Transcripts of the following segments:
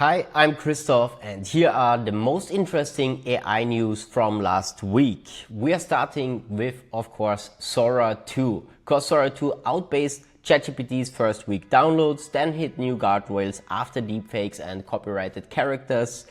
Hi, I'm Christoph and here are the most interesting AI news from last week. We are starting with, of course, Sora 2. Because Sora 2 outpaced ChatGPT's first week downloads, then hit new guardrails after deepfakes and copyrighted characters.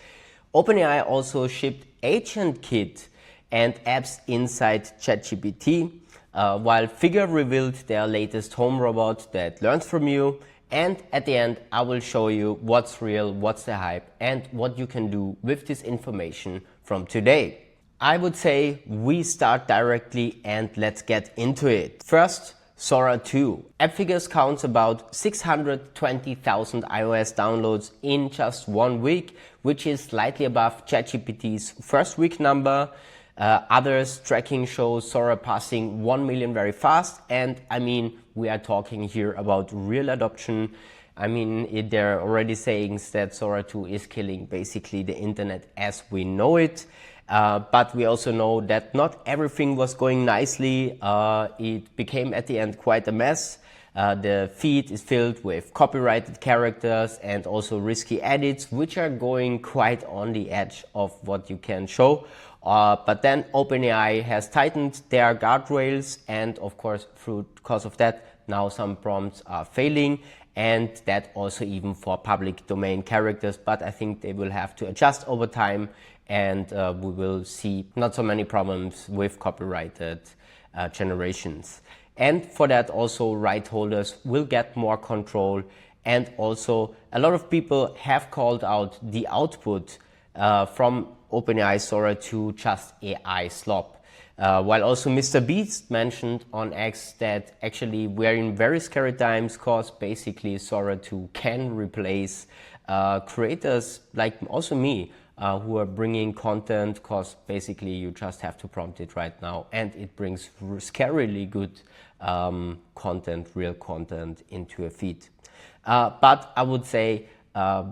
OpenAI also shipped AgentKit and apps inside ChatGPT, while Figure revealed their latest home robot that learns from you. And at the end, I will show you what's real, what's the hype, and what you can do with this information from today. I would say we start directly and let's get into it. First, Sora 2. AppFigures counts about 620,000 iOS downloads in just 1 week, which is slightly above ChatGPT's first week number. Others tracking shows Sora passing 1 million very fast, and I mean, we are talking here about real adoption. I mean, they're already saying that Sora 2 is killing basically the internet as we know it. But we also know that not everything was going nicely. It became at the end quite a mess. The feed is filled with copyrighted characters and also risky edits, which are going quite on the edge of what you can show. But then OpenAI has tightened their guardrails, and of course, because of that, now some prompts are failing, and that also even for public domain characters. But I think they will have to adjust over time, and we will see not so many problems with copyrighted generations. And for that also right holders will get more control, and also a lot of people have called out the output from OpenAI Sora 2 just AI slop. While also Mr. Beast mentioned on X that actually we're in very scary times because basically Sora 2 can replace creators like also me who are bringing content, because basically you just have to prompt it right now and it brings scarily good content, real content into a feed. But I would say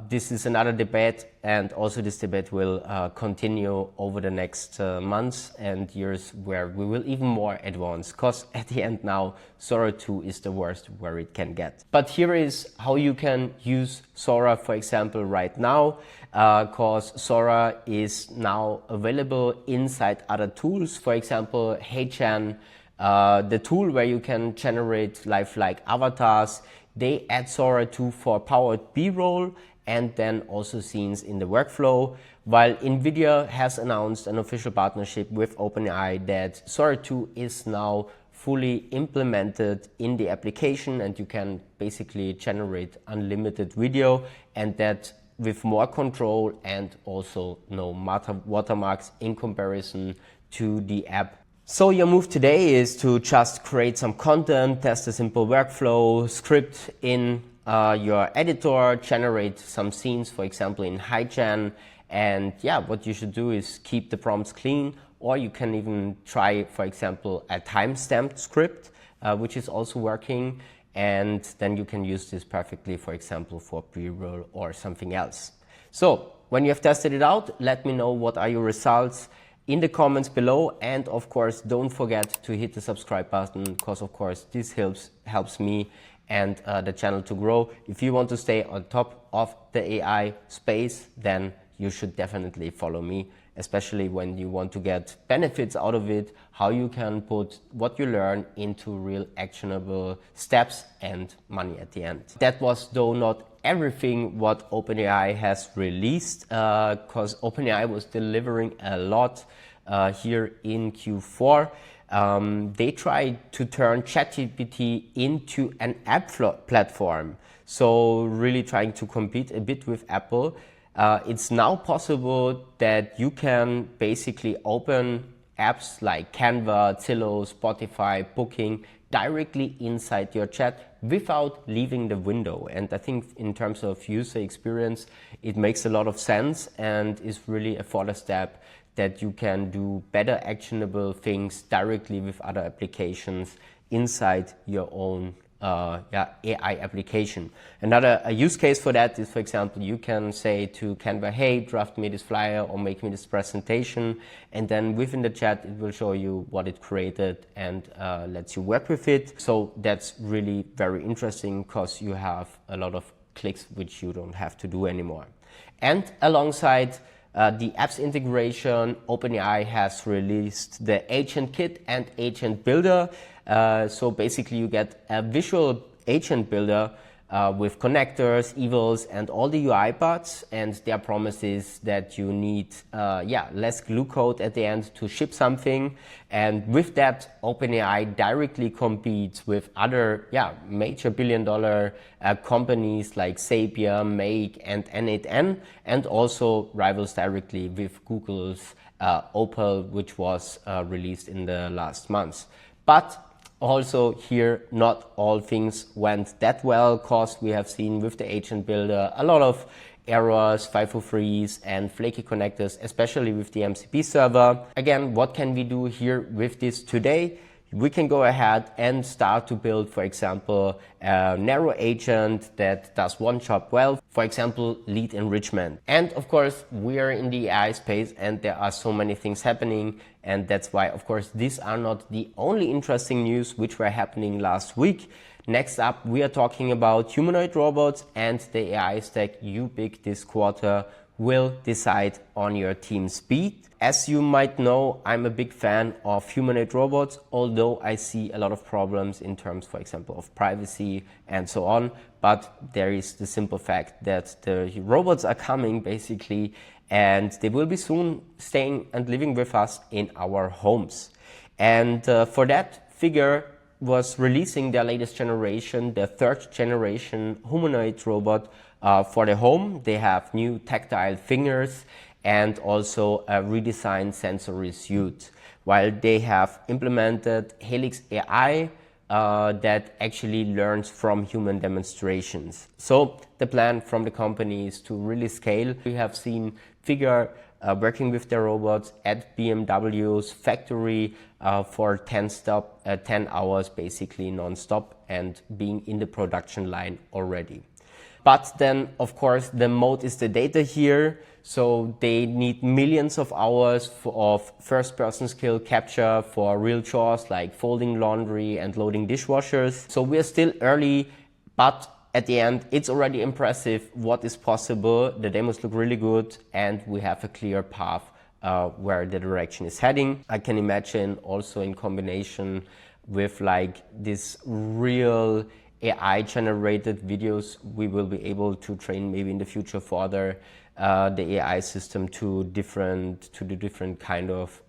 this is another debate, and also this debate will continue over the next months and years, where we will even more advance, because at the end now Sora 2 is the worst where it can get. But here is how you can use Sora, for example, right now, because Sora is now available inside other tools. For example, HeyGen, the tool where you can generate lifelike avatars. They add Sora 2 for powered B-roll and then also scenes in the workflow, while NVIDIA has announced an official partnership with OpenAI that Sora 2 is now fully implemented in the application, and you can basically generate unlimited video, and that with more control and also no watermarks in comparison to the app. So your move today is to just create some content, test a simple workflow, script in your editor, generate some scenes, for example, in HeyGen. And yeah, what you should do is keep the prompts clean, or you can even try, for example, a timestamped script, which is also working. And then you can use this perfectly, for example, for pre-roll or something else. So when you have tested it out, let me know what are your results in the comments below, and of course don't forget to hit the subscribe button, because of course this helps me and the channel to grow. If you want to stay on top of the AI space, then you should definitely follow me, especially when you want to get benefits out of it, how you can put what you learn into real actionable steps and money at the end. That was though not everything what OpenAI has released, because OpenAI was delivering a lot here in Q4. They tried to turn ChatGPT into an app platform, so really trying to compete a bit with Apple. It's now possible that you can basically open apps like Canva, Zillow, Spotify, Booking directly inside your chat without leaving the window. And I think in terms of user experience, it makes a lot of sense and is really a further step that you can do better actionable things directly with other applications inside your own AI application. Another use case for that is, for example, you can say to Canva, hey, draft me this flyer or make me this presentation, and then within the chat it will show you what it created and lets you work with it. So that's really very interesting, because you have a lot of clicks which you don't have to do anymore. And alongside the apps integration, OpenAI has released the AgentKit and Agent Builder. So basically you get a visual agent builder with connectors, evils, and all the UI parts. And their promise is that you need less glue code at the end to ship something. And with that, OpenAI directly competes with other major billion-dollar companies like Zapier, Make, and N8N, and also rivals directly with Google's Opal, which was released in the last months. But also here, not all things went that well, because we have seen with the agent builder a lot of errors, 503s, and flaky connectors, especially with the MCP server. Again, what can we do here with this today? We can go ahead and start to build, for example, a narrow agent that does one job well, for example, lead enrichment. And of course, we are in the AI space and there are so many things happening. And that's why, of course, these are not the only interesting news which were happening last week. Next up, we are talking about humanoid robots, and the AI stack you pick this quarter will decide on your team speed. As you might know, I'm a big fan of humanoid robots, although I see a lot of problems in terms, for example, of privacy and so on. But there is the simple fact that the robots are coming basically, and they will be soon staying and living with us in our homes. And for that, Figure was releasing their latest generation, their third generation humanoid robot for the home. They have new tactile fingers and also a redesigned sensory suite, while they have implemented Helix AI that actually learns from human demonstrations. So the plan from the company is to really scale. We have seen Figure working with their robots at BMW's factory for 10 hours basically non-stop, and being in the production line already. But then, of course, the mode is the data here. So they need millions of hours of first-person skill capture for real chores like folding laundry and loading dishwashers. So we're still early, but at the end, it's already impressive what is possible. The demos look really good, and we have a clear path where the direction is heading. I can imagine also in combination with like this real AI generated videos, we will be able to train maybe in the future further the AI system to do different kind of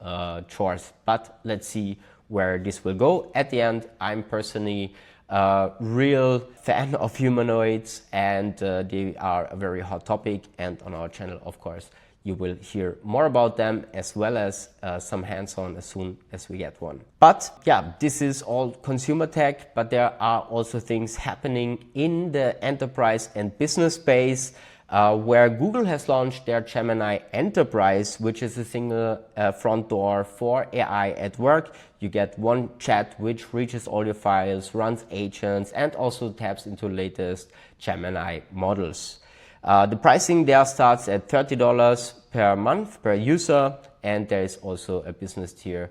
chores. But let's see where this will go. At the end, I'm personally a real fan of humanoids, and they are a very hot topic. And on our channel, of course, you will hear more about them, as well as some hands-on as soon as we get one. But yeah, this is all consumer tech, but there are also things happening in the enterprise and business space, where Google has launched their Gemini Enterprise, which is a single front door for AI at work. You get one chat which reaches all your files, runs agents, and also taps into latest Gemini models. The pricing there starts at $30 per month per user, and there is also a business tier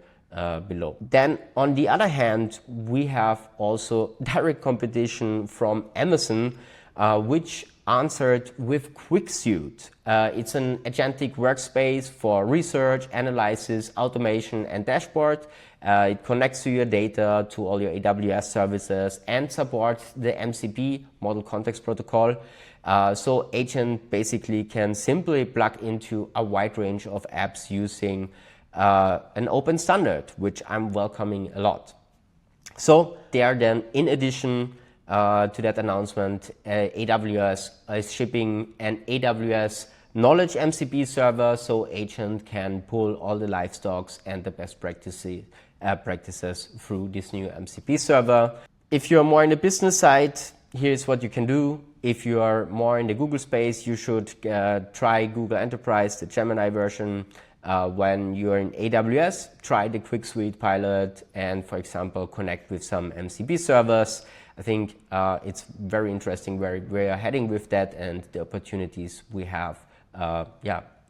below. Then on the other hand, we have also direct competition from Amazon, which answered with QuickSuite. It's an agentic workspace for research, analysis, automation, and dashboard. It connects to your data, to all your AWS services, and supports the MCP, Model Context Protocol. So agent basically can simply plug into a wide range of apps using an open standard, which I'm welcoming a lot. So there then, in addition to that announcement, AWS is shipping an AWS Knowledge MCP server, so agent can pull all the live stocks and the best practices through this new MCP server. If you're more in the business side, here's what you can do. If you are more in the Google space, you should try Google Enterprise, the Gemini version. When you're in AWS, try the QuickSuite pilot and, for example, connect with some MCP servers. I think it's very interesting where we are heading with that, and the opportunities we have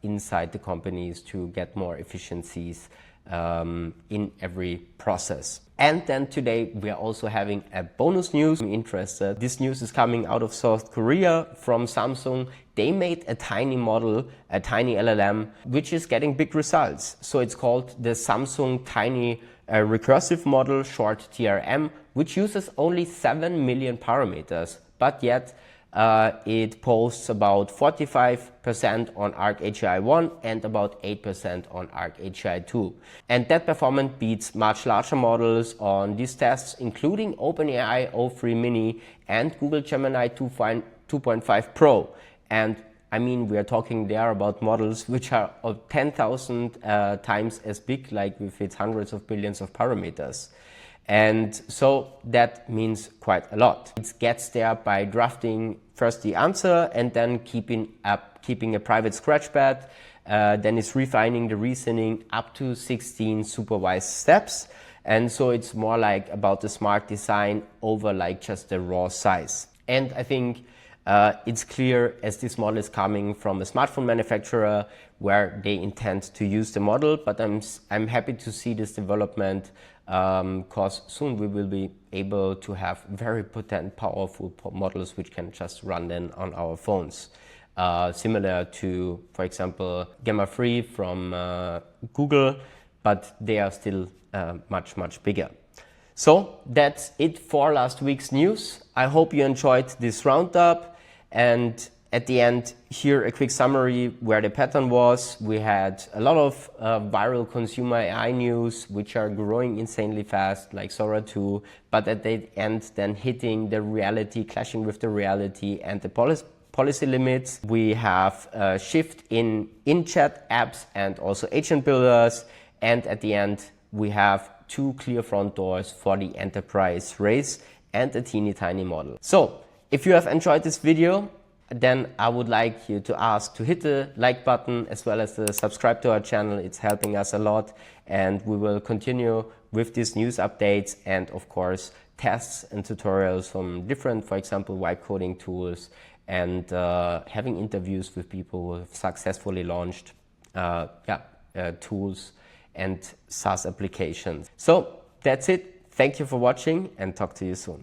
inside the companies to get more efficiencies in every process. And then today we are also having a bonus news. I'm interested. This news is coming out of South Korea from Samsung. They made a tiny model, a tiny LLM, which is getting big results. So it's called the Samsung Tiny Recursive Model, short TRM, which uses only 7 million parameters, but yet it posts about 45% on ArcAGI 1 and about 8% on ArcAGI 2. And that performance beats much larger models on these tests, including OpenAI O3 Mini and Google Gemini 2.5 Pro. And I mean, we are talking there about models which are 10,000 times as big, like with its hundreds of billions of parameters. And so that means quite a lot. It gets there by drafting first the answer and then keeping a private scratchpad. Then it's refining the reasoning up to 16 supervised steps. And so it's more like about the smart design over like just the raw size. And I think it's clear, as this model is coming from a smartphone manufacturer where they intend to use the model, but I'm happy to see this development because soon we will be able to have very potent, powerful models which can just run then on our phones. Similar to, for example, Gamma 3 from Google, but they are still much, much bigger. So that's it for last week's news. I hope you enjoyed this roundup. And at the end, here a quick summary where the pattern was. We had a lot of viral consumer AI news, which are growing insanely fast, like Sora 2, but at the end then hitting the reality, clashing with the reality and the policy limits. We have a shift in in-chat apps and also agent builders. And at the end, we have two clear front doors for the enterprise race and a teeny tiny model. So if you have enjoyed this video, then I would like you to ask to hit the like button as well as to subscribe to our channel. It's helping us a lot, and we will continue with these news updates and of course tests and tutorials from different, for example, vibe coding tools and having interviews with people who have successfully launched tools and SaaS applications. So that's it. Thank you for watching and talk to you soon.